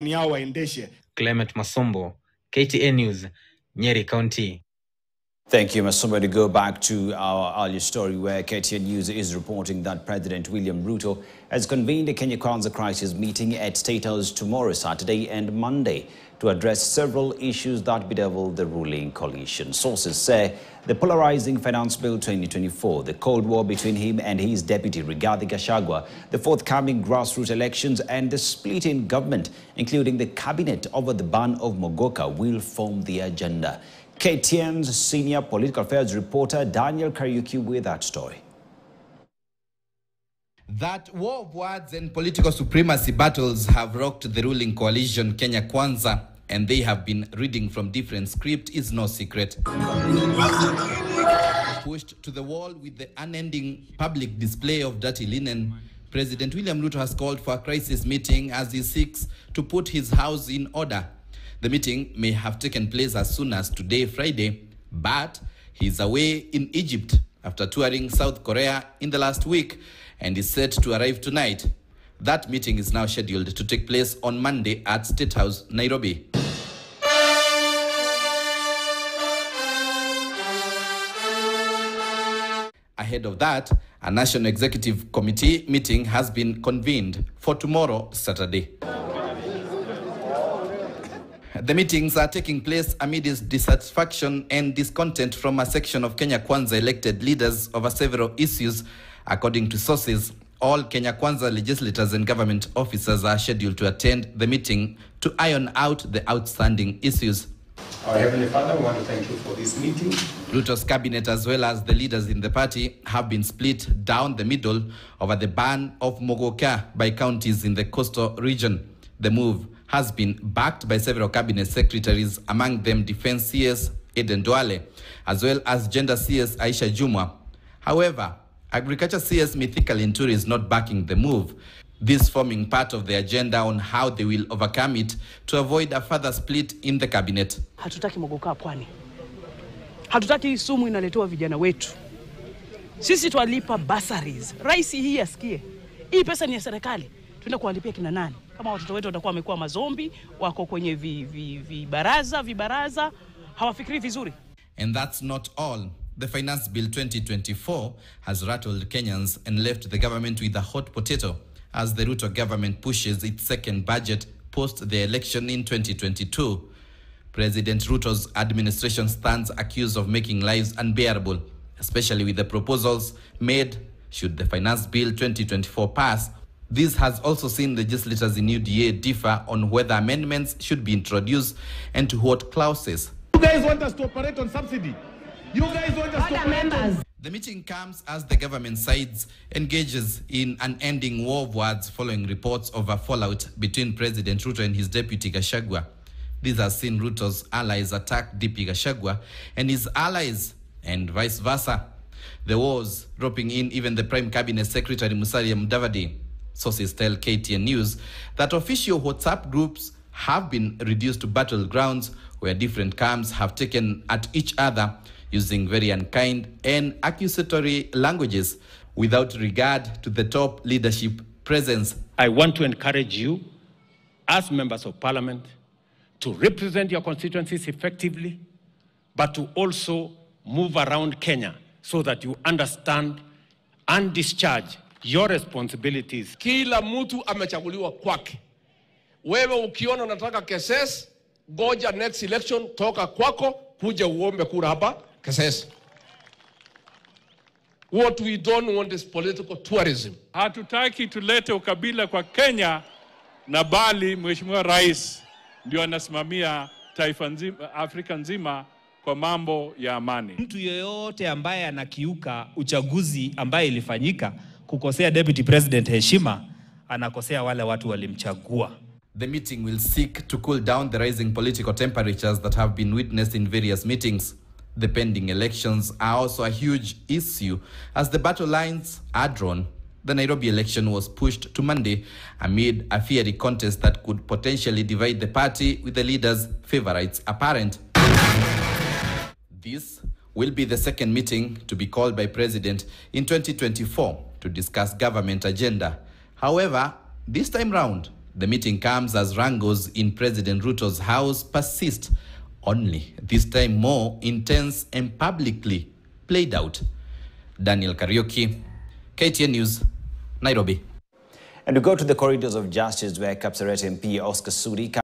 Clement Masombo, KTN News, Nyeri County. Thank you, Masombo. To go back to our earlier story where KTN News is reporting that President William Ruto has convened a Kenya Kwanza crisis meeting at State House tomorrow, Saturday and Monday to address several issues that bedevil the ruling coalition. Sources say the polarizing Finance Bill 2024, the Cold War between him and his deputy Rigathi Gachagua, the forthcoming grassroots elections and the split in government, including the cabinet over the ban of Mogoka, will form the agenda. KTN's senior political affairs reporter Daniel Kariuki with that story. That war of words and political supremacy battles have rocked the ruling coalition Kenya Kwanza, and they have been reading from different scripts is no secret. Pushed to the wall with the unending public display of dirty linen, President William Ruto has called for a crisis meeting as he seeks to put his house in order. The meeting may have taken place as soon as today, Friday, but he's away in Egypt after touring South Korea in the last week and is set to arrive tonight. That meeting is now scheduled to take place on Monday at State House, Nairobi. Ahead of that, a National Executive Committee meeting has been convened for tomorrow, Saturday. The meetings are taking place amid dissatisfaction and discontent from a section of Kenya Kwanza elected leaders over several issues. According to sources, all Kenya Kwanza legislators and government officers are scheduled to attend the meeting to iron out the outstanding issues. Our Heavenly Father, we want to thank you for this meeting. Ruto's cabinet, as well as the leaders in the party, have been split down the middle over the ban of Mogoka by counties in the coastal region. The move has been backed by several cabinet secretaries, among them Defense CS Eden Duale, as well as Gender CS Aisha Jumwa. However, Agriculture CS Mithika Linturi is not backing the move, this forming part of the agenda on how they will overcome it to avoid a further split in the cabinet. Hatutaki Mogoka pwani. Hatutaki sumu inaletewa vijana wetu. Sisi twalipa bursaries. Rais hii asikie. Hii pesa ni ya serikali. Tuenda kuwalipia kina nani? Kama watoto wetu watakuwa wamekuwa mazombi, wako kwenye vibaraza, hawafikiri vizuri. And that's not all. The Finance Bill 2024 has rattled Kenyans and left the government with a hot potato as the Ruto government pushes its second budget post the election in 2022. President Ruto's administration stands accused of making lives unbearable, especially with the proposals made should the Finance Bill 2024 pass. This has also seen legislators in UDA differ on whether amendments should be introduced and to what clauses. You guys want us to operate on subsidy? You guys want us to operate on... The meeting comes as the government sides engages in an ending war of words following reports of a fallout between President Ruto and his deputy Gachagua. This has seen Ruto's allies attack DP Gachagua and his allies and vice versa. The wars roping in even the Prime Cabinet Secretary Musalia Mudavadi. Sources tell KTN News that official WhatsApp groups have been reduced to battlegrounds where different camps have taken at each other using very unkind and accusatory languages without regard to the top leadership presence. I want to encourage you as members of parliament to represent your constituencies effectively, but to also move around Kenya so that you understand and discharge your responsibilities. Kila mtu amechaguliwa kwake. Wewe ukiona unataka keses, goja next election, toka kwako, kuja uombe kura hapa, keses. What we don't want is political tourism. Hatutaki tulete ukabila kwa Kenya na bali Mheshimiwa Rais ndio anasimamia taifa nzima, Afrika nzima kwa mambo ya amani. Mtu yeyote ambaye anakiuka uchaguzi ambaye ilifanyika kukosea Deputy President heshima, anakosea wale watu walimchagua. The meeting will seek to cool down the rising political temperatures that have been witnessed in various meetings. The pending elections are also a huge issue as the battle lines are drawn. The Nairobi election was pushed to Monday amid a fiery contest that could potentially divide the party with the leader's favorites apparent. This will be the second meeting to be called by President in 2024 to discuss government agenda. However, this time round, The meeting comes as wrangles in President Ruto's house persist, only this time more intense and publicly played out. Daniel Kariuki, KTN News, Nairobi. And we go to the corridors of justice where Kapseret MP Oscar Sudi